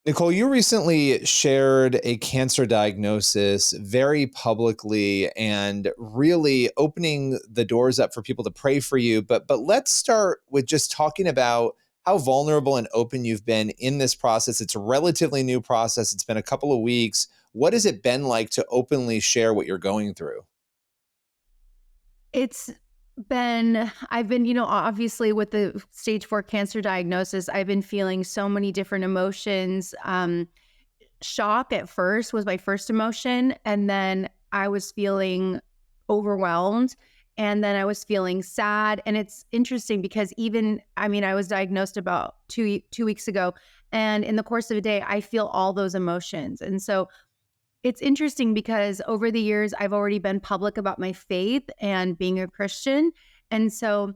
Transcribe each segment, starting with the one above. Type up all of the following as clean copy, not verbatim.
Nicole, you recently shared a cancer diagnosis very publicly and really opening the doors up for people to pray for you. But let's start with just talking about how vulnerable and open you've been in this process. It's a relatively new process. It's been a couple of weeks. What has it been like to openly share what you're going through? It's I've been, obviously with the stage 4 cancer diagnosis, I've been feeling so many different emotions. Shock at first was my first emotion. And then I was feeling overwhelmed. And then I was feeling sad. And it's interesting because I was diagnosed about 2 weeks ago. And in the course of a day, I feel all those emotions. And so it's interesting because over the years, I've already been public about my faith and being a Christian. And so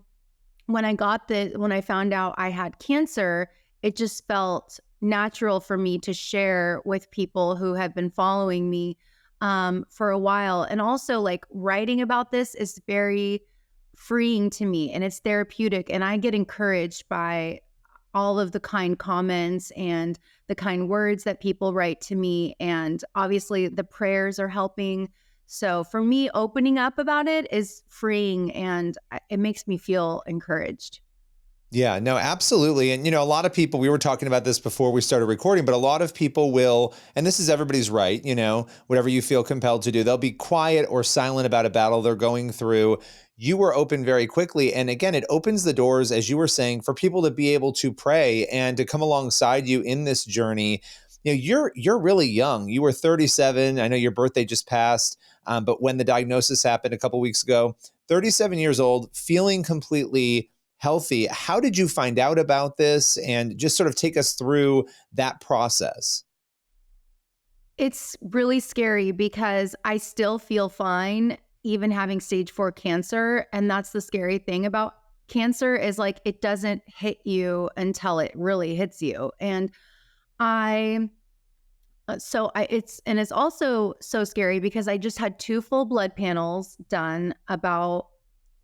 when I found out I had cancer, it just felt natural for me to share with people who have been following me for a while. And also, like, writing about this is very freeing to me and it's therapeutic. And I get encouraged by all of the kind comments and the kind words that people write to me. And obviously, the prayers are helping. So for me, opening up about it is freeing and it makes me feel encouraged. Yeah, no, absolutely. And, a lot of people, we were talking about this before we started recording, but a lot of people will, and this is everybody's right, whatever you feel compelled to do, they'll be quiet or silent about a battle they're going through. You were open very quickly. And again, it opens the doors, as you were saying, for people to be able to pray and to come alongside you in this journey. You're really young. You were 37. I know your birthday just passed, but when the diagnosis happened a couple weeks ago, 37 years old, feeling completely healthy. How did you find out about this? And just sort of take us through that process. It's really scary because I still feel fine, even having stage 4 cancer. And that's the scary thing about cancer is like it doesn't hit you until it really hits you. And I it's also so scary because I just had 2 full blood panels done about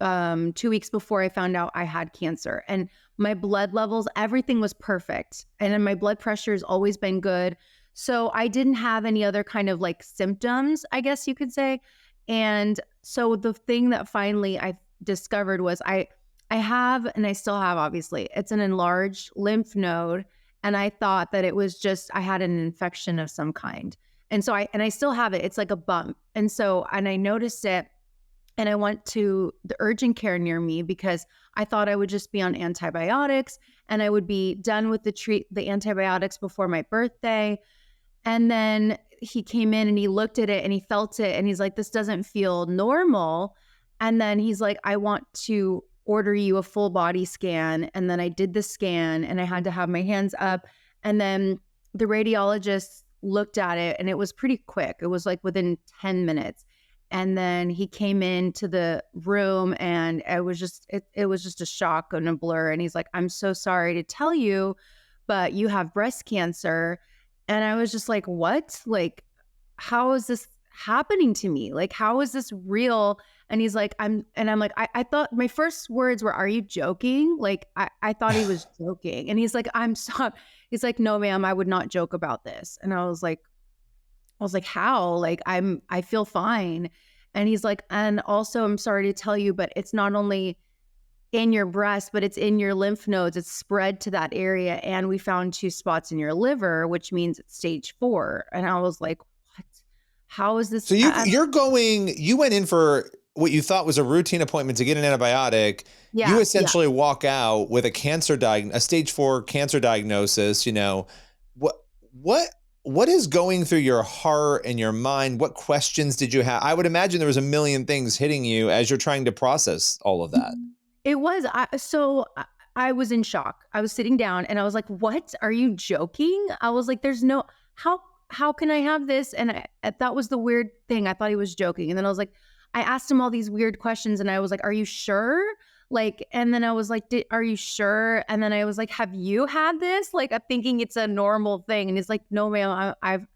2 weeks before I found out I had cancer. And my blood levels, everything was perfect. And then my blood pressure has always been good. So I didn't have any other kind of like symptoms, I guess you could say. And so the thing that finally I discovered was I have, and I still have, obviously, it's an enlarged lymph node. And I thought that it was just, I had an infection of some kind. And so I still have it. It's like a bump. And I noticed it and I went to the urgent care near me because I thought I would just be on antibiotics and I would be done with the antibiotics before my birthday. And then he came in and he looked at it and he felt it and he's like, this doesn't feel normal. And then he's like, I want to order you a full body scan. And then I did the scan and I had to have my hands up. And then the radiologist looked at it and it was pretty quick. It was like within 10 minutes. And then he came into the room and it was just a shock and a blur. And he's like, I'm so sorry to tell you, but you have breast cancer. And I was just like, what? Like, how is this happening to me? Like, how is this real? And he's like, I'm like, I thought my first words were, are you joking? Like, I thought he was joking. And he's like, I'm sorry. He's like, no, ma'am, I would not joke about this. And I was like, how? Like, I feel fine. And he's like, and also, I'm sorry to tell you, but it's not only in your breast, but it's in your lymph nodes. It's spread to that area. And we found 2 spots in your liver, which means it's stage 4. And I was like, what? How is this? So you went in for what you thought was a routine appointment to get an antibiotic. You Yeah, yeah. essentially walk out with a stage 4 cancer diagnosis. What, what, what is going through your heart and your mind? What questions did you have? I would imagine there was a million things hitting you as you're trying to process all of that. It was. I was in shock. I was sitting down and I was like, what? Are you joking? I was like, there's no, how can I have this? And that was the weird thing. I thought he was joking. And then I was like, I asked him all these weird questions and I was like, are you sure? Like, and then I was like, are you sure? And then I was like, have you had this? Like, I'm thinking it's a normal thing. And he's like, no, ma'am, I've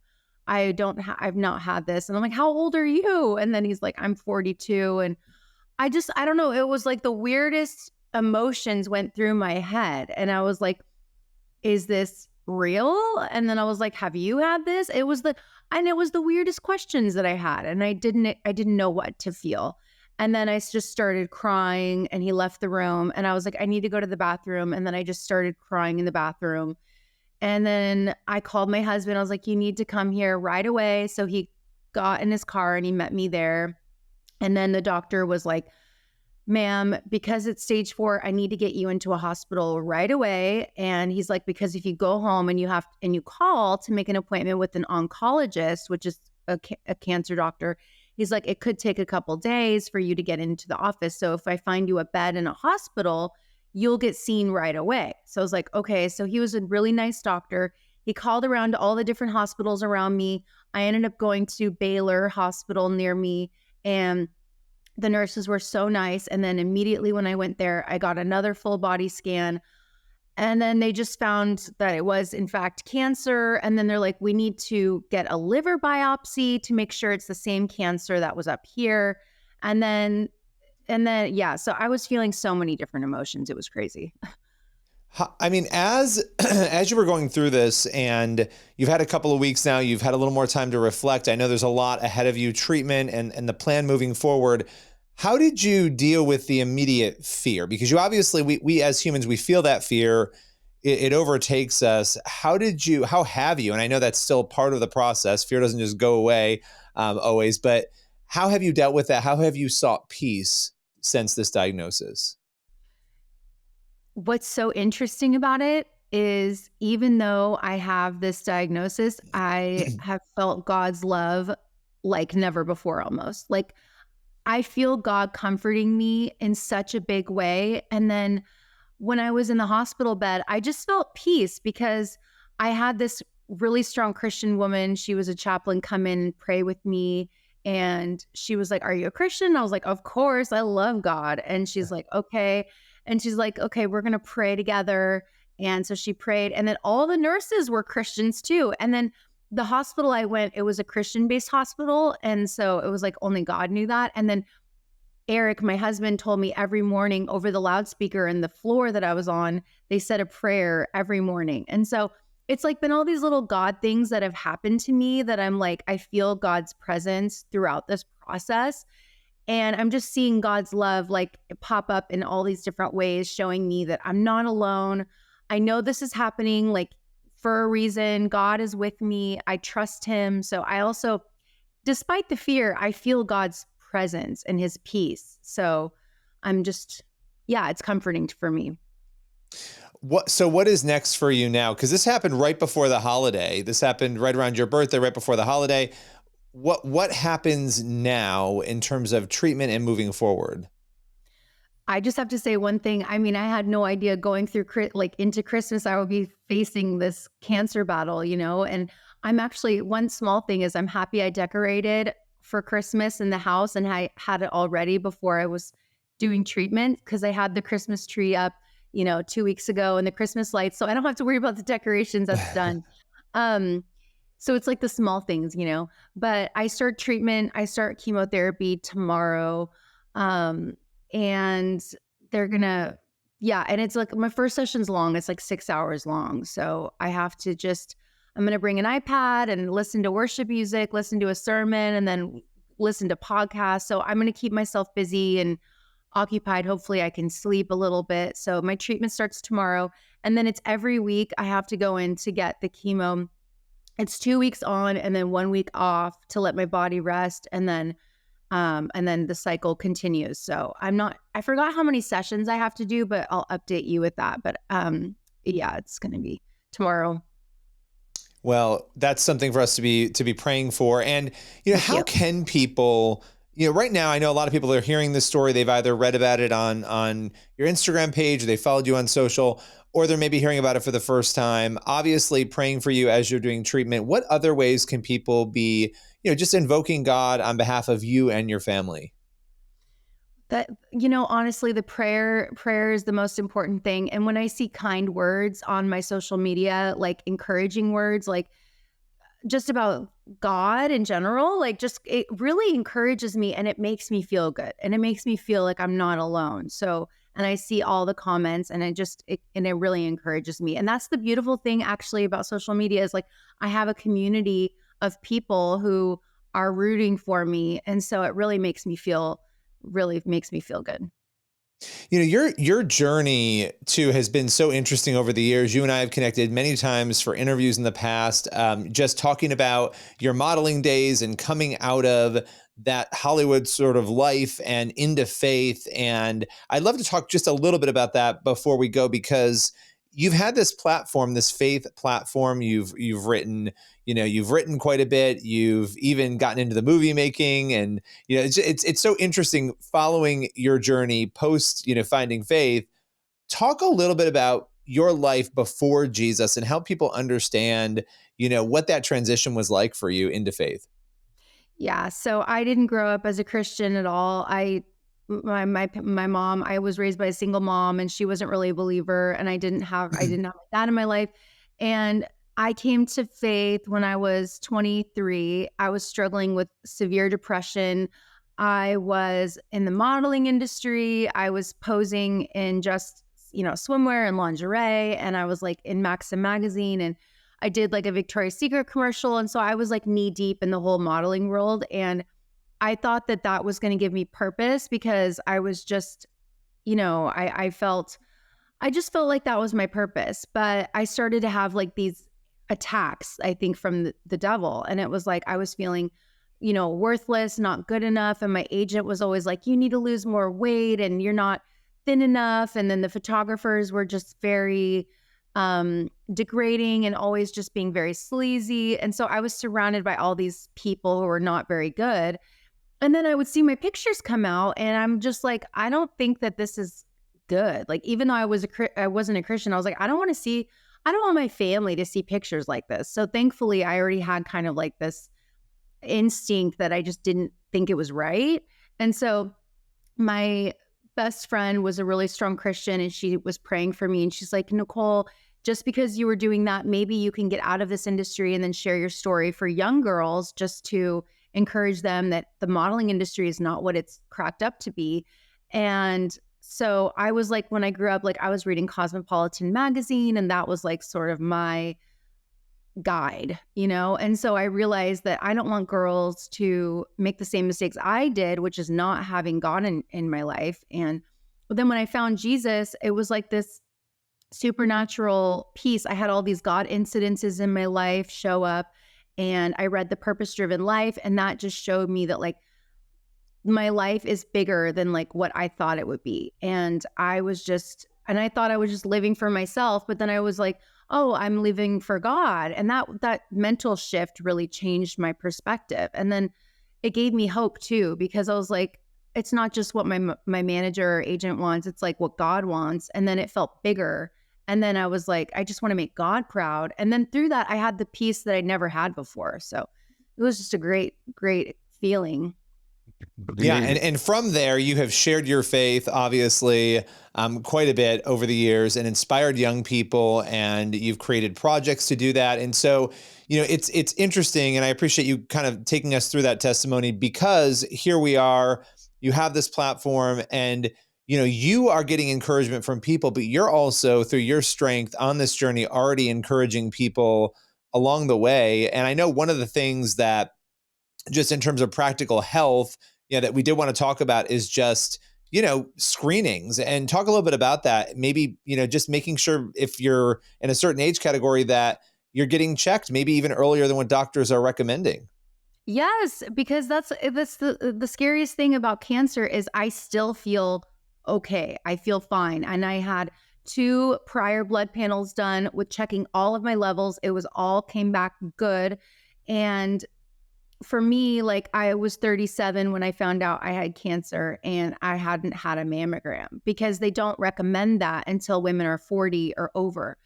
not had this. And I'm like, how old are you? And then he's like, I'm 42. And I don't know. It was like the weirdest emotions went through my head. And I was like, is this real? And then I was like, have you had this? It was the weirdest questions that I had. And I didn't know what to feel. And then I just started crying and he left the room and I was like, I need to go to the bathroom. And then I just started crying in the bathroom. And then I called my husband. I was like, you need to come here right away. So he got in his car and he met me there. And then the doctor was like, ma'am, because it's stage 4, I need to get you into a hospital right away. And he's like, because if you go home and you call to make an appointment with an oncologist, which is a cancer doctor, he's like, it could take a couple days for you to get into the office. So if I find you a bed in a hospital, you'll get seen right away. So I was like, okay. So he was a really nice doctor. He called around to all the different hospitals around me. I ended up going to Baylor Hospital near me, and the nurses were so nice. And then immediately when I went there, I got another full body scan. And then they just found that it was, in fact, cancer. And then they're like, we need to get a liver biopsy to make sure it's the same cancer that was up here. And then, yeah, so I was feeling so many different emotions. It was crazy. I mean, as as you were going through this, and you've had a couple of weeks now, you've had a little more time to reflect. I know there's a lot ahead of you, treatment and the plan moving forward. How did you deal with the immediate fear? Because you obviously, we as humans, we feel that fear. It overtakes us. How have you? And I know that's still part of the process. Fear doesn't just go away always, but how have you dealt with that? How have you sought peace since this diagnosis? What's so interesting about it is even though I have this diagnosis, I have felt God's love like never before almost. Like I feel God comforting me in such a big way. And then when I was in the hospital bed, I just felt peace because I had this really strong Christian woman. She was a chaplain, come in and pray with me. And she was like, are you a Christian? I was like, of course, I love God. And she's like, okay. And she's like, okay, we're going to pray together. And so she prayed. And then all the nurses were Christians too. And then the hospital I went, it was a Christian-based hospital. And so it was like only God knew that. And then Eric, my husband, told me every morning over the loudspeaker and the floor that I was on, they said a prayer every morning. And so it's like been all these little God things that have happened to me that I'm like, I feel God's presence throughout this process. And I'm just seeing God's love like pop up in all these different ways, showing me that I'm not alone. I know this is happening like for a reason. God is with me. I trust him. So I also, despite the fear, I feel God's presence and his peace. So I'm just, yeah, it's comforting for me. So what is next for you now? Because this happened right before the holiday. This happened right around your birthday, right before the holiday. What happens now in terms of treatment and moving forward? I just have to say one thing. I mean, I had no idea going through like into Christmas, I would be facing this cancer battle, you know? And I'm actually, one small thing is I'm happy I decorated for Christmas in the house and I had it all ready before I was doing treatment because I had the Christmas tree up, 2 weeks ago and the Christmas lights. So I don't have to worry about the decorations. That's done. Um, so it's like the small things, but I start treatment. I start chemotherapy tomorrow. And they're gonna, yeah. And it's like my first session's long. It's like 6 hours long. So I have to I'm gonna bring an iPad and listen to worship music, listen to a sermon, and then listen to podcasts. So I'm gonna keep myself busy and occupied. Hopefully I can sleep a little bit. So my treatment starts tomorrow. And then it's every week I have to go in to get the chemo. It's 2 weeks on and then 1 week off to let my body rest. And then the cycle continues. So I forgot how many sessions I have to do, but I'll update you with that. But yeah, it's going to be tomorrow. Well, that's something for us to be praying for. And how can people, right now I know a lot of people are hearing this story. They've either read about it on your Instagram page, or they followed you on social, or they're maybe hearing about it for the first time. Obviously praying for you as you're doing treatment. What other ways can people be, just invoking God on behalf of you and your family? That, honestly, the prayer is the most important thing. And when I see kind words on my social media, like encouraging words, like just about God in general, like just, it really encourages me and it makes me feel good. And it makes me feel like I'm not alone. So and I see all the comments, and it really encourages me. And that's the beautiful thing actually about social media is like I have a community of people who are rooting for me. And so it really makes me feel good. Your journey too has been so interesting over the years. You and I have connected many times for interviews in the past, just talking about your modeling days and coming out of that Hollywood sort of life and into faith. And I'd love to talk just a little bit about that before we go, because you've had this platform, this faith platform. You've written, you've written quite a bit. You've even gotten into the movie making, and it's so interesting following your journey post finding faith. Talk a little bit about your life before Jesus and help people understand what that transition was like for you into faith. Yeah, so I didn't grow up as a Christian at all. My mom, I was raised by a single mom, and she wasn't really a believer, and I didn't have my dad in my life. And I came to faith when I was 23. I was struggling with severe depression. I was in the modeling industry. I was posing in just, swimwear and lingerie, and I was like in Maxim magazine, and I did like a Victoria's Secret commercial. And so I was like knee deep in the whole modeling world. And I thought that that was going to give me purpose because I was just, I just felt like that was my purpose. But I started to have like these attacks, I think, from the devil. And it was like I was feeling, worthless, not good enough. And my agent was always like, you need to lose more weight and you're not thin enough. And then the photographers were just very degrading and always just being very sleazy. And so I was surrounded by all these people who were not very good. And then I would see my pictures come out, and I'm just like, I don't think that this is good. Like, even though I wasn't a Christian, I was like, I don't want my family to see pictures like this. So thankfully, I already had kind of like this instinct that I just didn't think it was right. And so my best friend was a really strong Christian, and she was praying for me. And she's like, Nicole, just because you were doing that, maybe you can get out of this industry and then share your story for young girls, just to encourage them that the modeling industry is not what it's cracked up to be. And so I was like, when I grew up, like I was reading Cosmopolitan magazine, and that was like sort of my guide, And so I realized that I don't want girls to make the same mistakes I did, which is not having God in my life. And then when I found Jesus, it was like this supernatural piece. I had all these God incidences in my life show up, and I read The Purpose Driven Life, and that just showed me that like my life is bigger than like what I thought it would be. And I thought I was just living for myself, but then I was like, oh, I'm living for God. And that mental shift really changed my perspective. And then it gave me hope too, because I was like, it's not just what my manager or agent wants, it's like what God wants. And then it felt bigger. And then I was like, I just want to make God proud. And then through that, I had the peace that I'd never had before. So it was just a great, great feeling. Yeah, and from there, you have shared your faith, obviously, quite a bit over the years, and inspired young people, and you've created projects to do that. And so, it's interesting, and I appreciate you kind of taking us through that testimony, because here we are, you have this platform, and you are getting encouragement from people, but you're also, through your strength on this journey, already encouraging people along the way. And I know one of the things that, just in terms of practical health, that we did want to talk about is just, screenings, and talk a little bit about that. Maybe, just making sure if you're in a certain age category that you're getting checked, maybe even earlier than what doctors are recommending. Yes, because that's the scariest thing about cancer is I still feel okay. I feel fine. And I had 2 prior blood panels done with checking all of my levels. It was all came back good. And for me, like I was 37 when I found out I had cancer, and I hadn't had a mammogram because they don't recommend that until women are 40 or over.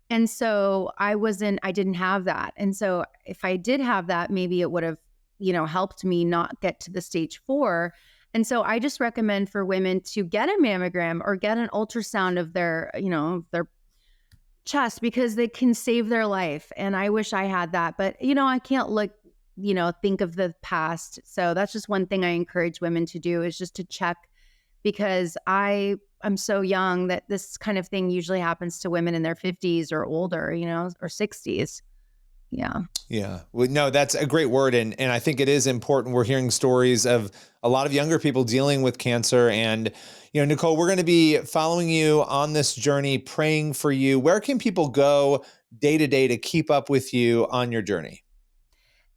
And so I didn't have that. And so if I did have that, maybe it would have, helped me not get to the stage 4. And so I just recommend for women to get a mammogram or get an ultrasound of their chest, because they can save their life. And I wish I had that, but I can't think of the past. So that's just one thing I encourage women to do, is just to check because I'm so young that this kind of thing usually happens to women in their 50s or older, or 60s. Yeah. Yeah. Well, no, that's a great word. And I think it is important. We're hearing stories of a lot of younger people dealing with cancer. And, Nicole, we're going to be following you on this journey, praying for you. Where can people go day to day to keep up with you on your journey?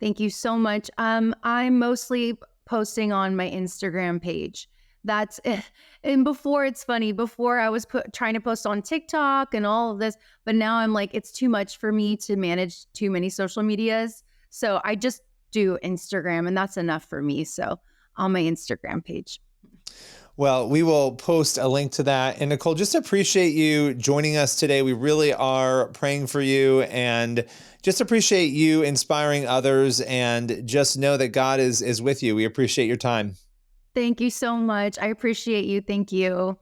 Thank you so much. I'm mostly posting on my Instagram page. That's it. And before, it's funny, before I was trying to post on TikTok and all of this, but now I'm like, it's too much for me to manage too many social medias. So I just do Instagram, and that's enough for me. So on my Instagram page. Well, we will post a link to that. And Nicole, just appreciate you joining us today. We really are praying for you and just appreciate you inspiring others, and just know that God is with you. We appreciate your time. Thank you so much. I appreciate you. Thank you.